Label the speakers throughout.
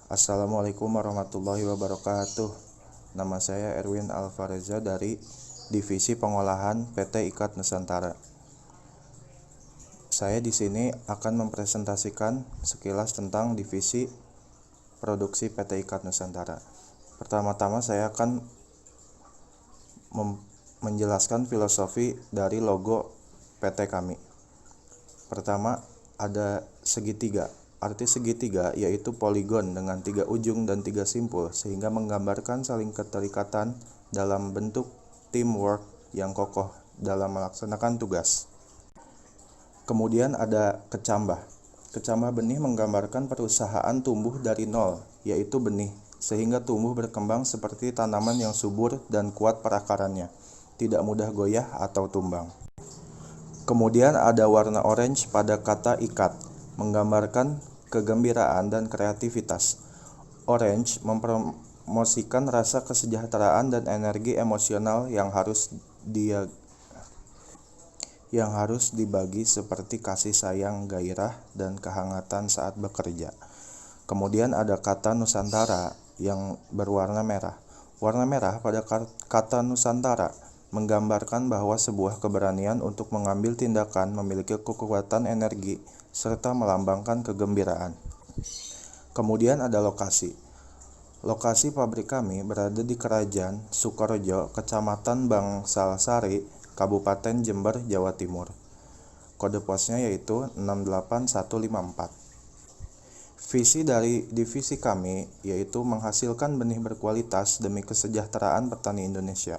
Speaker 1: Assalamualaikum warahmatullahi wabarakatuh. Nama saya Erwin Alvareza dari Divisi Pengolahan PT IKAT Nusantara. Saya di sini akan mempresentasikan sekilas tentang divisi produksi PT IKAT Nusantara. Pertama-tama saya akan menjelaskan filosofi dari logo PT kami. Pertama, ada segitiga. Arti segitiga yaitu poligon dengan 3 ujung dan 3 simpul, sehingga menggambarkan saling keterikatan dalam bentuk teamwork yang kokoh dalam melaksanakan tugas. Kemudian ada kecambah. Kecambah benih menggambarkan perusahaan tumbuh dari nol, yaitu benih, sehingga tumbuh berkembang seperti tanaman yang subur dan kuat perakarannya, tidak mudah goyah atau tumbang. Kemudian ada warna orange pada kata ikat, menggambarkan kegembiraan dan kreativitas. Orange mempromosikan rasa kesejahteraan dan energi emosional yang harus dibagi seperti kasih sayang, gairah, dan kehangatan saat bekerja. Kemudian ada kata Nusantara yang berwarna merah. Warna merah pada kata Nusantara menggambarkan bahwa sebuah keberanian untuk mengambil tindakan memiliki kekuatan energi serta melambangkan kegembiraan. Kemudian ada lokasi. Lokasi pabrik kami berada di Kerajaan Sukorejo, Kecamatan Bangsalsari, Kabupaten Jember, Jawa Timur. Kode posnya yaitu 68154. Visi dari divisi kami yaitu menghasilkan benih berkualitas demi kesejahteraan petani Indonesia.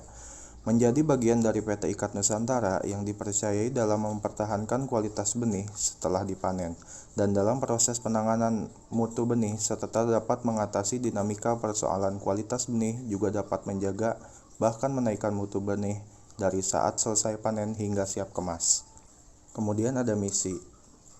Speaker 1: Menjadi bagian dari PT IKAT Nusantara yang dipercayai dalam mempertahankan kualitas benih setelah dipanen, dan dalam proses penanganan mutu benih serta dapat mengatasi dinamika persoalan kualitas benih, juga dapat menjaga bahkan menaikkan mutu benih dari saat selesai panen hingga siap kemas. Kemudian ada misi.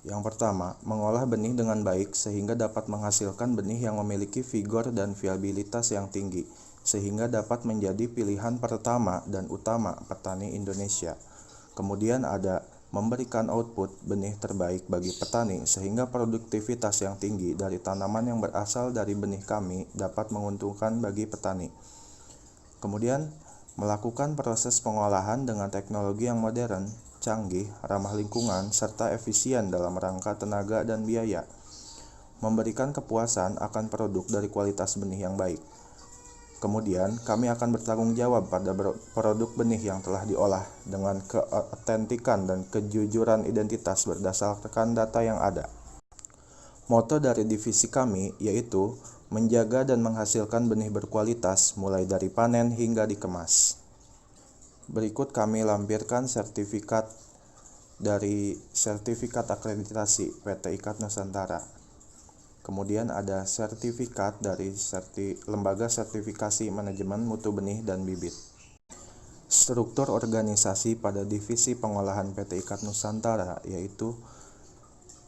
Speaker 1: Yang pertama, mengolah benih dengan baik sehingga dapat menghasilkan benih yang memiliki vigor dan viabilitas yang tinggi, sehingga dapat menjadi pilihan pertama dan utama petani Indonesia. Kemudian ada memberikan output benih terbaik bagi petani sehingga produktivitas yang tinggi dari tanaman yang berasal dari benih kami dapat menguntungkan bagi petani. Kemudian melakukan proses pengolahan dengan teknologi yang modern, canggih, ramah lingkungan, serta efisien dalam rangka tenaga dan biaya. Memberikan kepuasan akan produk dari kualitas benih yang baik. Kemudian, kami akan bertanggung jawab pada produk benih yang telah diolah dengan keotentikan dan kejujuran identitas berdasarkan data yang ada. Moto dari divisi kami yaitu menjaga dan menghasilkan benih berkualitas mulai dari panen hingga dikemas. Berikut kami lampirkan sertifikat akreditasi PT IKAT Nusantara. Kemudian ada sertifikat dari Lembaga Sertifikasi Manajemen Mutu Benih dan Bibit. Struktur organisasi pada divisi pengolahan PT IKAT Nusantara yaitu: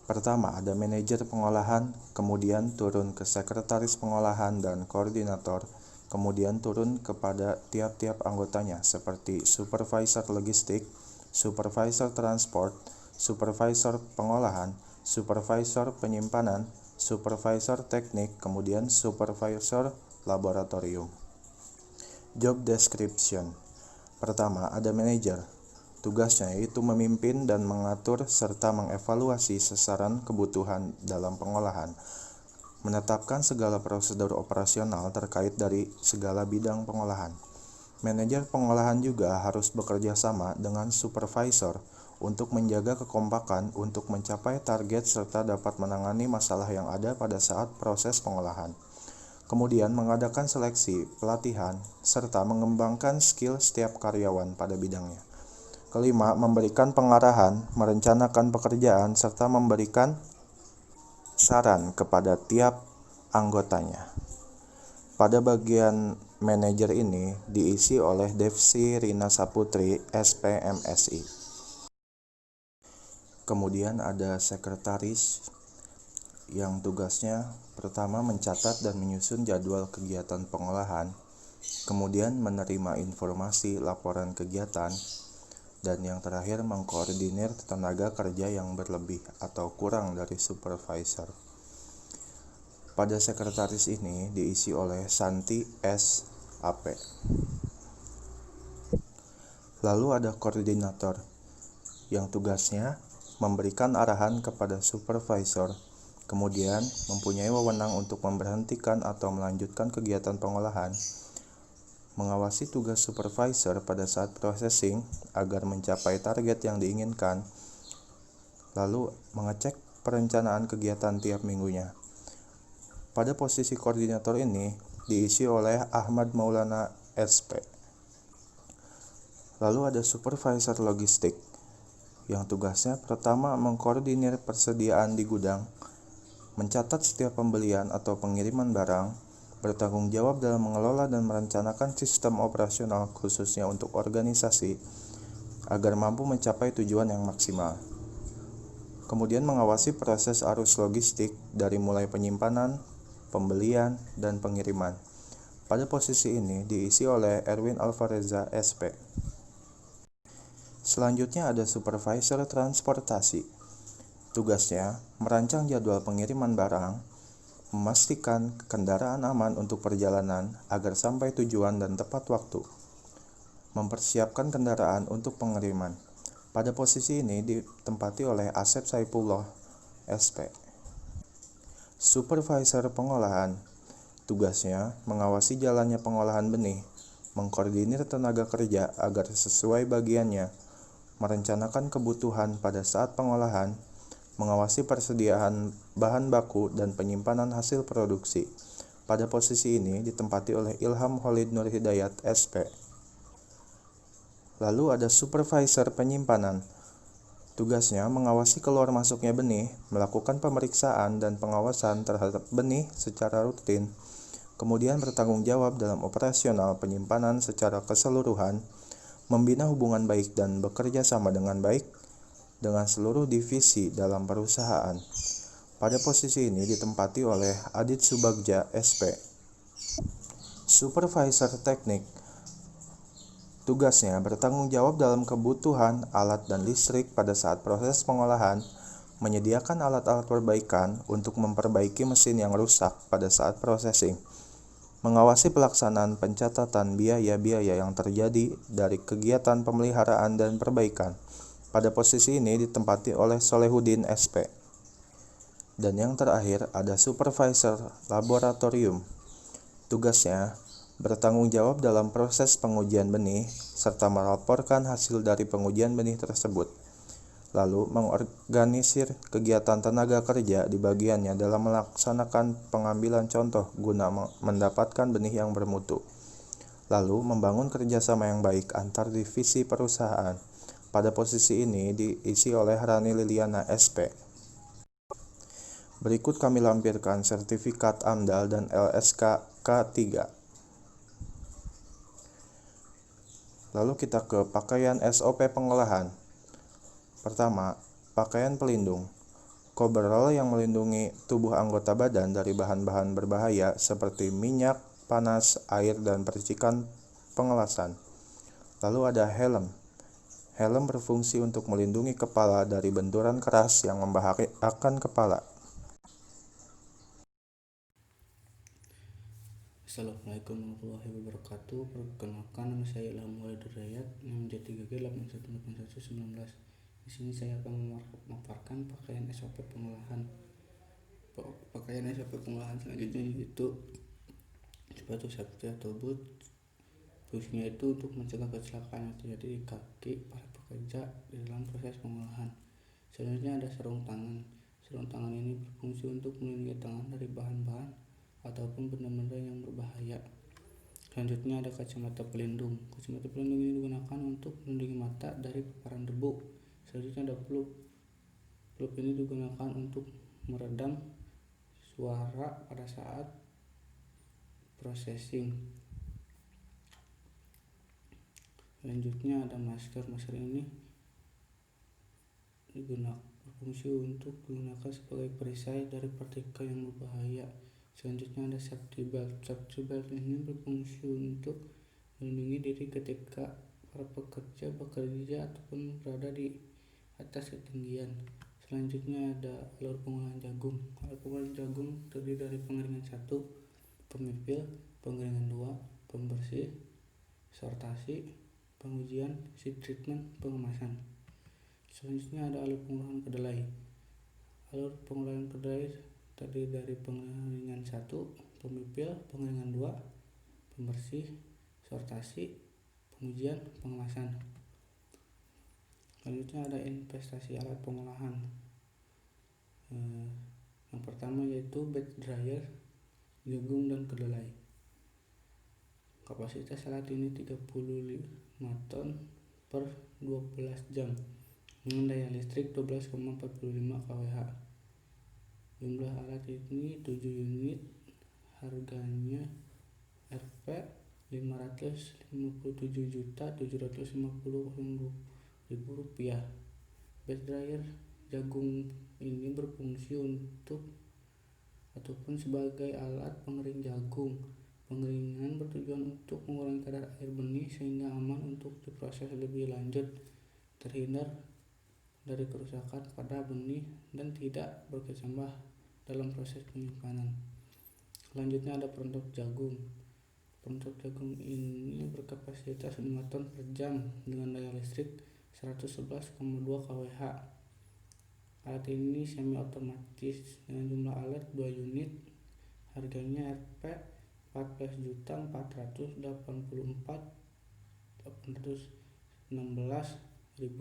Speaker 1: pertama, ada manajer pengolahan, kemudian turun ke sekretaris pengolahan dan koordinator, kemudian turun kepada tiap-tiap anggotanya seperti supervisor logistik, supervisor transport, supervisor pengolahan, supervisor penyimpanan, supervisor teknik, kemudian supervisor laboratorium. Job description. Pertama, ada manajer. Tugasnya yaitu memimpin dan mengatur serta mengevaluasi sasaran kebutuhan dalam pengolahan, menetapkan segala prosedur operasional terkait dari segala bidang pengolahan. Manajer pengolahan juga harus bekerja sama dengan supervisor untuk menjaga kekompakan untuk mencapai target serta dapat menangani masalah yang ada pada saat proses pengolahan. Kemudian mengadakan seleksi, pelatihan, serta mengembangkan skill setiap karyawan pada bidangnya. Kelima, memberikan pengarahan, merencanakan pekerjaan, serta memberikan saran kepada tiap anggotanya. Pada bagian manajer ini diisi oleh Devsi Rina Saputri, SPMSI. Kemudian ada sekretaris yang tugasnya pertama mencatat dan menyusun jadwal kegiatan pengolahan, kemudian menerima informasi laporan kegiatan, dan yang terakhir mengkoordinir tenaga kerja yang berlebih atau kurang dari supervisor. Pada sekretaris ini diisi oleh Santi S. AP. Lalu ada koordinator yang tugasnya memberikan arahan kepada supervisor, kemudian mempunyai wewenang untuk memberhentikan atau melanjutkan kegiatan pengolahan, mengawasi tugas supervisor pada saat processing agar mencapai target yang diinginkan, lalu mengecek perencanaan kegiatan tiap minggunya. Pada posisi koordinator ini diisi oleh Ahmad Maulana SP. Lalu ada supervisor logistik yang tugasnya pertama mengkoordinir persediaan di gudang, mencatat setiap pembelian atau pengiriman barang, bertanggung jawab dalam mengelola dan merencanakan sistem operasional khususnya untuk organisasi agar mampu mencapai tujuan yang maksimal. Kemudian mengawasi proses arus logistik dari mulai penyimpanan, pembelian, dan pengiriman. Pada posisi ini diisi oleh Erwin Alvareza SP. Selanjutnya ada supervisor transportasi. Tugasnya merancang jadwal pengiriman barang, memastikan kendaraan aman untuk perjalanan agar sampai tujuan dan tepat waktu, mempersiapkan kendaraan untuk pengiriman. Pada posisi ini ditempati oleh Asep Saipullah, SP. Supervisor pengolahan. Tugasnya mengawasi jalannya pengolahan benih, mengkoordinir tenaga kerja agar sesuai bagiannya, merencanakan kebutuhan pada saat pengolahan, mengawasi persediaan bahan baku dan penyimpanan hasil produksi. Pada posisi ini ditempati oleh Ilham Khalid Nur Hidayat SP. Lalu ada supervisor penyimpanan. Tugasnya mengawasi keluar masuknya benih, melakukan pemeriksaan dan pengawasan terhadap benih secara rutin, kemudian bertanggung jawab dalam operasional penyimpanan secara keseluruhan, membina hubungan baik dan bekerja sama dengan baik dengan seluruh divisi dalam perusahaan. Pada posisi ini ditempati oleh Adit Subagja SP. Supervisor teknik. Tugasnya bertanggung jawab dalam kebutuhan alat dan listrik pada saat proses pengolahan, menyediakan alat-alat perbaikan untuk memperbaiki mesin yang rusak pada saat processing, mengawasi pelaksanaan pencatatan biaya-biaya yang terjadi dari kegiatan pemeliharaan dan perbaikan. Pada posisi ini ditempati oleh Solehudin SP. Dan yang terakhir ada supervisor laboratorium. Tugasnya bertanggung jawab dalam proses pengujian benih serta melaporkan hasil dari pengujian benih tersebut. Lalu mengorganisir kegiatan tenaga kerja di bagiannya dalam melaksanakan pengambilan contoh guna mendapatkan benih yang bermutu. Lalu membangun kerjasama yang baik antar divisi perusahaan. Pada posisi ini diisi oleh Rani Liliana SP. Berikut kami lampirkan sertifikat AMDAL dan LSK K3. Lalu kita ke pakaian SOP pengolahan. Pertama, pakaian pelindung. Coverall yang melindungi tubuh anggota badan dari bahan-bahan berbahaya seperti minyak, panas, air, dan percikan pengelasan. Lalu ada helm. Helm berfungsi untuk melindungi kepala dari benturan keras yang membahayakan kepala.
Speaker 2: Assalamualaikum warahmatullahi wabarakatuh. Perkenalkan, nama saya Ilham Khalid Hidayat, NIM J3G 818119. Di sini saya akan memaparkan pakaian SOP pengolahan. Pakaian SOP pengolahan selanjutnya yaitu sepatu safety atau boot. Fungsinya itu untuk mencegah kecelakaan yang terjadi di kaki para pekerja di dalam proses pengolahan. Selanjutnya ada sarung tangan. Sarung tangan ini berfungsi untuk melindungi tangan dari bahan-bahan ataupun benda-benda yang berbahaya. Selanjutnya ada kacamata pelindung. Kacamata pelindung ini digunakan untuk melindungi mata dari paparan debu. Selanjutnya ada plup. Plup ini digunakan untuk meredam suara pada saat processing. Selanjutnya ada masker. Masker ini berfungsi untuk digunakan sebagai perisai dari partikel yang berbahaya. Selanjutnya ada safety belt. Safety belt ini berfungsi untuk melindungi diri ketika para pekerja bekerja ataupun berada di atas ketinggian. Selanjutnya ada alur pengolahan jagung. Alur pengolahan jagung terdiri dari pengeringan 1, pemipil, pengeringan 2, pembersih, sortasi, pengujian, seed treatment, pengemasan. Selanjutnya ada alur pengolahan kedelai. Alur pengolahan kedelai terdiri dari pengeringan 1, pemipil, pengeringan 2, pembersih, sortasi, pengujian, pengemasan. Selanjutnya ada investasi alat pengolahan. Yang pertama yaitu batch dryer jagung dan kedelai. Kapasitas alat ini 35 ton per 12 jam dengan daya listrik 12,45 kWh. Jumlah alat ini 7 unit, harganya Rp 557.750.000 rupiah. Batch dryer jagung ini berfungsi untuk ataupun sebagai alat pengering jagung. Pengeringan bertujuan untuk mengurangi kadar air benih sehingga aman untuk diproses lebih lanjut, terhindar dari kerusakan pada benih dan tidak berkecambah dalam proses penyimpanan. Selanjutnya ada perontok jagung. Perontok jagung ini berkapasitas 5 ton per jam dengan daya listrik 111,2 kWh. Alat ini semi otomatis dengan jumlah alat 2 unit. Harganya Rp 14.816.000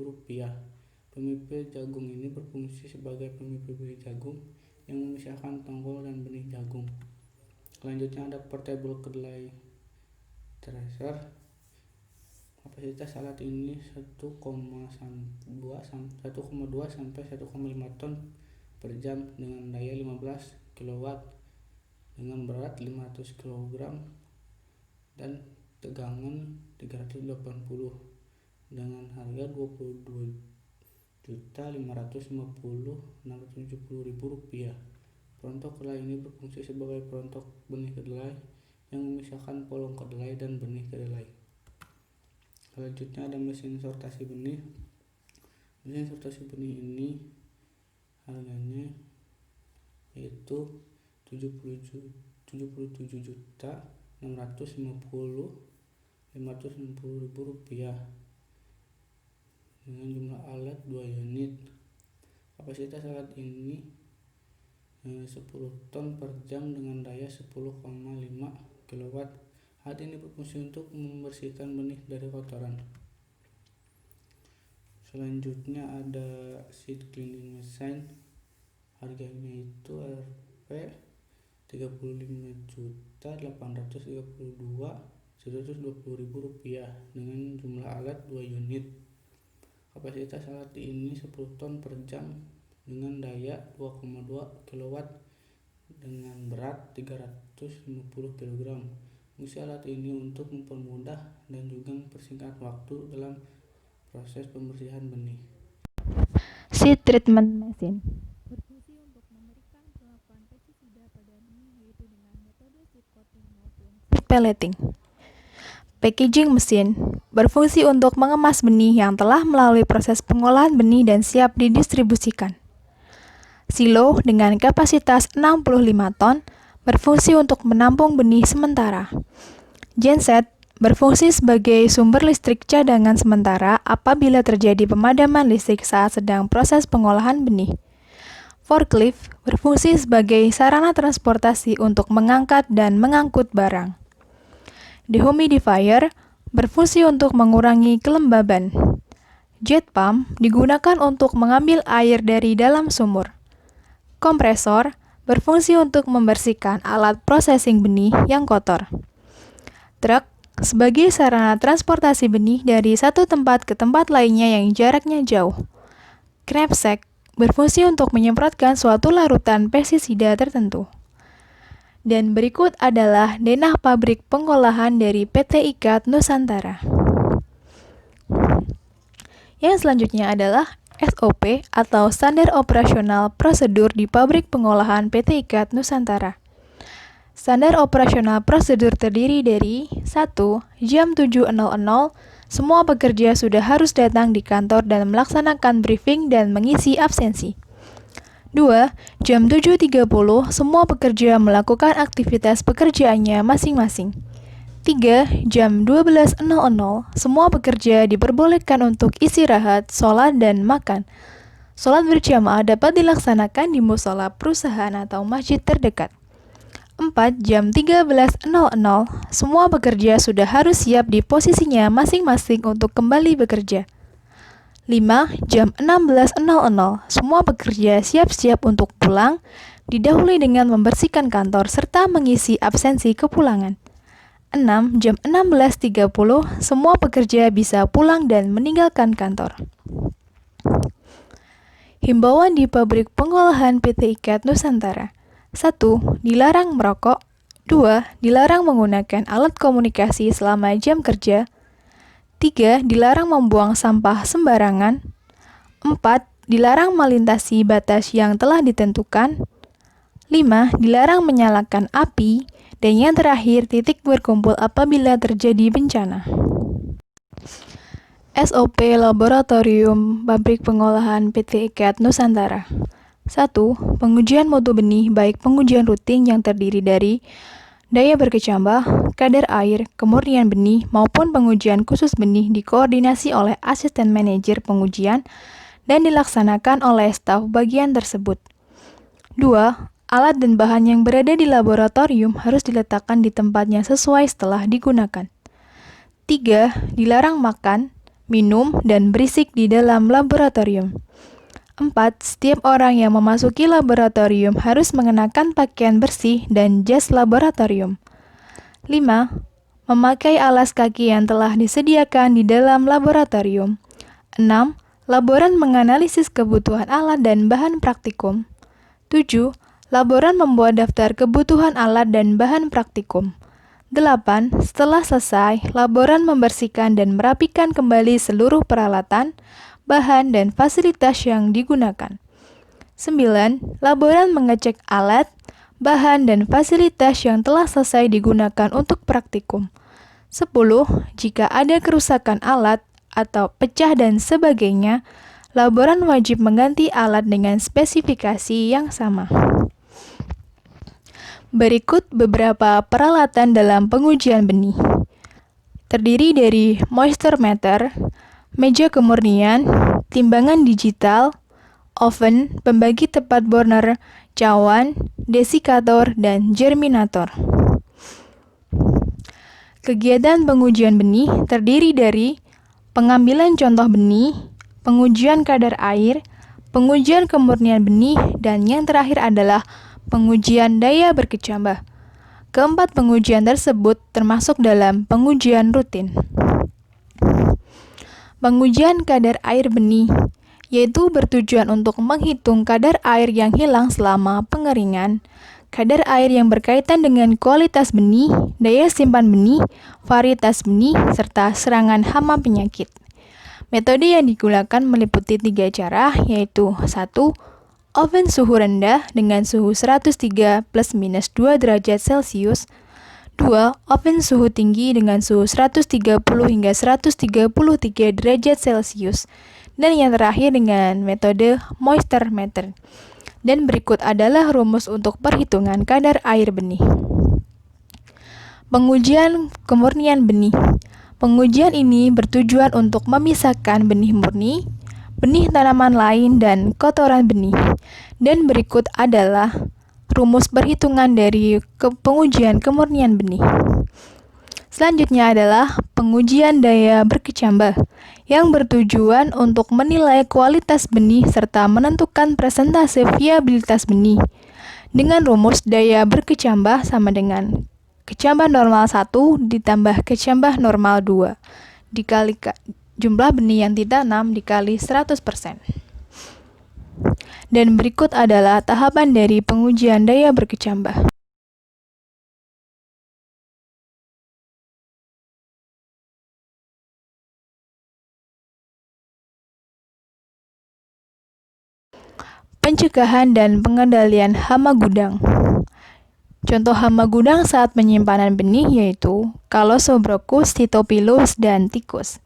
Speaker 2: rupiah. Pemipil jagung ini berfungsi sebagai pemipil bibit jagung yang memisahkan tongkol dan benih jagung. Selanjutnya ada portable kedelai thresher. Kapasitas alat ini 1,2 sampai 1,5 ton per jam dengan daya 15 kW dengan berat 500 kg dan tegangan 380 dengan harga Rp22.550.670.000. Perontok kedelai ini berfungsi sebagai perontok benih kedelai yang memisahkan polong kedelai dan benih kedelai. Selanjutnya ada mesin sortasi benih. Mesin sortasi benih ini harganya yaitu Rp77.650.560.000 dengan jumlah alat 2 unit. Kapasitas alat ini 10 ton per jam dengan daya 10,5 kW. Alat ini berfungsi untuk membersihkan benih dari kotoran. Selanjutnya ada seed cleaning machine. Harganya itu Rp 35.832.120.000 dengan jumlah alat 2 unit. Kapasitas alat ini 10 ton per jam dengan daya 2,2 kW dengan berat 350 kg. Fungsi alat ini untuk mempermudah dan juga mempersingkat waktu dalam proses pembersihan benih.
Speaker 3: Seed treatment machine berfungsi untuk memberikan perlakuan pestisida pada benih yaitu dengan metode seed coating maupun seed pelleting. Packaging machine berfungsi untuk mengemas benih yang telah melalui proses pengolahan benih dan siap didistribusikan. Silo dengan kapasitas 65 ton berfungsi untuk menampung benih sementara. Genset berfungsi sebagai sumber listrik cadangan sementara apabila terjadi pemadaman listrik saat sedang proses pengolahan benih. Forklift berfungsi sebagai sarana transportasi untuk mengangkat dan mengangkut barang. Dehumidifier berfungsi untuk mengurangi kelembaban. Jet pump digunakan untuk mengambil air dari dalam sumur. Kompresor berfungsi untuk membersihkan alat processing benih yang kotor. Truk sebagai sarana transportasi benih dari satu tempat ke tempat lainnya yang jaraknya jauh. Knapsack berfungsi untuk menyemprotkan suatu larutan pestisida tertentu. Dan berikut adalah denah pabrik pengolahan dari PT IKAT Nusantara. Yang selanjutnya adalah SOP atau Standar Operasional Prosedur di Pabrik Pengolahan PT IKAT Nusantara. Standar operasional prosedur terdiri dari 1. Jam 7.00, semua pekerja sudah harus datang di kantor dan melaksanakan briefing dan mengisi absensi. 2. Jam 7.30, semua pekerja melakukan aktivitas pekerjaannya masing-masing. 3. Jam 12.00, semua pekerja diperbolehkan untuk istirahat, sholat, dan makan. Sholat berjamaah dapat dilaksanakan di musola perusahaan atau masjid terdekat. 4. Jam 13.00, semua pekerja sudah harus siap di posisinya masing-masing untuk kembali bekerja. 5. Jam 16.00, semua pekerja siap-siap untuk pulang, didahului dengan membersihkan kantor serta mengisi absensi kepulangan. 6. Jam 16.30, semua pekerja bisa pulang dan meninggalkan kantor. Himbauan di pabrik pengolahan PT IKET Nusantara. 1. Dilarang merokok. 2. Dilarang menggunakan alat komunikasi selama jam kerja. 3. Dilarang membuang sampah sembarangan. 4. Dilarang melintasi batas yang telah ditentukan. 5. Dilarang menyalakan api. Dan yang terakhir, titik berkumpul apabila terjadi bencana. SOP Laboratorium Pabrik Pengolahan PT IKET Nusantara. 1. Pengujian mutu benih baik pengujian rutin yang terdiri dari daya berkecambah, kadar air, kemurnian benih, maupun pengujian khusus benih dikoordinasi oleh asisten manajer pengujian dan dilaksanakan oleh staf bagian tersebut. 2. Alat dan bahan yang berada di laboratorium harus diletakkan di tempatnya sesuai setelah digunakan. 3. Dilarang makan, minum, dan berisik di dalam laboratorium. 4. Setiap orang yang memasuki laboratorium harus mengenakan pakaian bersih dan jas laboratorium. 5. Memakai alas kaki yang telah disediakan di dalam laboratorium. 6. Laboran menganalisis kebutuhan alat dan bahan praktikum. 7. Laboran membuat daftar kebutuhan alat dan bahan praktikum. 8. Setelah selesai, laboran membersihkan dan merapikan kembali seluruh peralatan, bahan, dan fasilitas yang digunakan. 9. Laboran mengecek alat, bahan, dan fasilitas yang telah selesai digunakan untuk praktikum. 10. Jika ada kerusakan alat atau pecah dan sebagainya, laboran wajib mengganti alat dengan spesifikasi yang sama. Berikut beberapa peralatan dalam pengujian benih. Terdiri dari moisture meter, meja kemurnian, timbangan digital, oven, pembagi tepat burner, cawan, desikator, dan germinator. Kegiatan pengujian benih terdiri dari pengambilan contoh benih, pengujian kadar air, pengujian kemurnian benih, dan yang terakhir adalah pengujian daya berkecambah. Keempat pengujian tersebut termasuk dalam pengujian rutin. Pengujian kadar air benih, yaitu bertujuan untuk menghitung kadar air yang hilang selama pengeringan, kadar air yang berkaitan dengan kualitas benih, daya simpan benih, varietas benih, serta serangan hama penyakit. Metode yang digunakan meliputi 3 cara, yaitu 1. Oven suhu rendah dengan suhu 103 +- 2 derajat Celcius. 2. Oven suhu tinggi dengan suhu 130 hingga 133 derajat Celcius. Dan yang terakhir dengan metode moisture meter. Dan berikut adalah rumus untuk perhitungan kadar air benih. Pengujian kemurnian benih. Pengujian ini bertujuan untuk memisahkan benih murni, benih tanaman lain, dan kotoran benih. Dan berikut adalah rumus perhitungan dari pengujian kemurnian benih. Selanjutnya adalah pengujian daya berkecambah yang bertujuan untuk menilai kualitas benih serta menentukan persentase viabilitas benih. Dengan rumus daya berkecambah sama dengan kecambah normal 1 ditambah kecambah normal 2 dikali jumlah benih yang ditanam dikali 100%. Dan berikut adalah tahapan dari pengujian daya berkecambah. Pencegahan dan pengendalian hama gudang. Contoh hama gudang saat penyimpanan benih yaitu Calosobrochus, Sitopilus, dan tikus.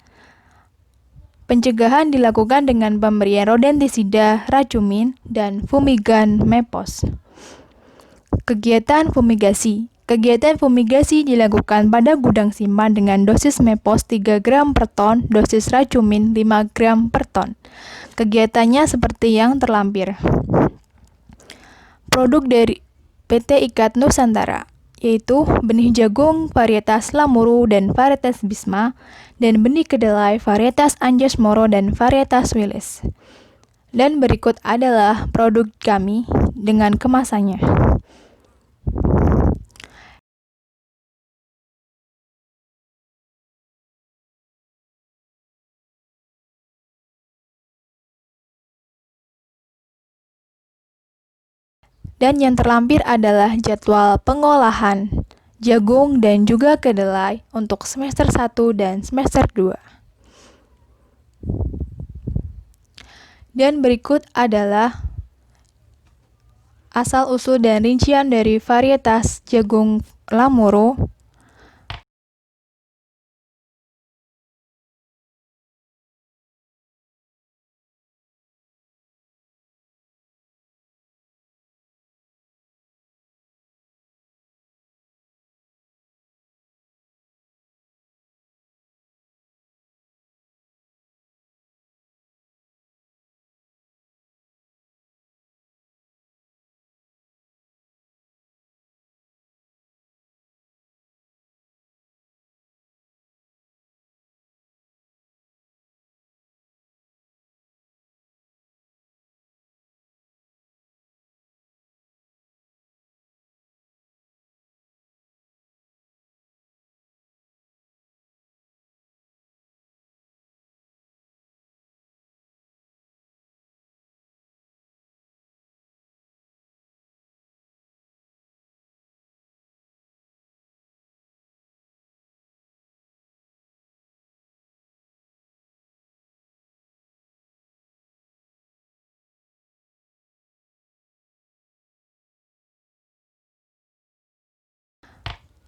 Speaker 3: Pencegahan dilakukan dengan pemberian rodentisida, racumin, dan fumigan MEPOS. Kegiatan fumigasi. Kegiatan fumigasi dilakukan pada gudang simpan dengan dosis MEPOS 3 gram per ton, dosis racumin 5 gram per ton. Kegiatannya seperti yang terlampir. Produk dari PT Ikat Nusantara, yaitu benih jagung varietas Lamuru dan varietas Bisma, dan benih kedelai varietas Anjas Moro dan varietas Wilis. Dan berikut adalah produk kami dengan kemasannya. Dan yang terlampir adalah jadwal pengolahan jagung dan juga kedelai untuk semester 1 dan semester 2. Dan berikut adalah asal-usul dan rincian dari varietas jagung Lamuru,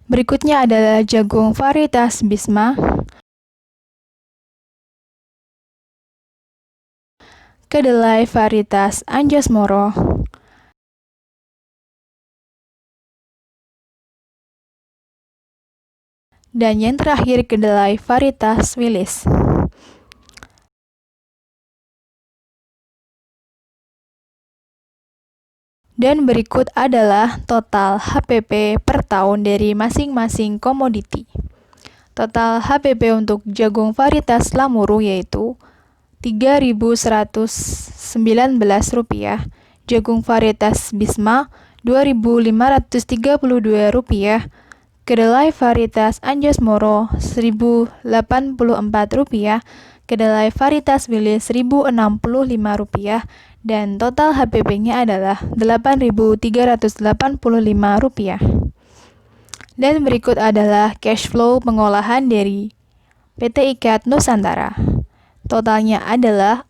Speaker 3: berikutnya adalah jagung varietas Bisma, kedelai varietas Anjas Moro, dan yang terakhir kedelai varietas Wilis. Dan berikut adalah total HPP per tahun dari masing-masing komoditi. Total HPP untuk jagung varietas Lamuru yaitu Rp3.119, jagung varietas Bisma Rp2.532, kedelai varietas Anjas Moro Rp1.084, kedelai varietas Wilis Rp1.065, dan total HPP-nya adalah Rp8.385. Dan berikut adalah cash flow pengolahan dari PT Ikat Nusantara. Totalnya adalah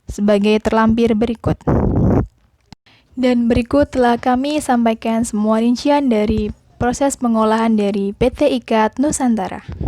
Speaker 3: sebagai terlampir berikut. Dan berikut telah kami sampaikan semua rincian dari proses pengolahan dari PT Ikat Nusantara.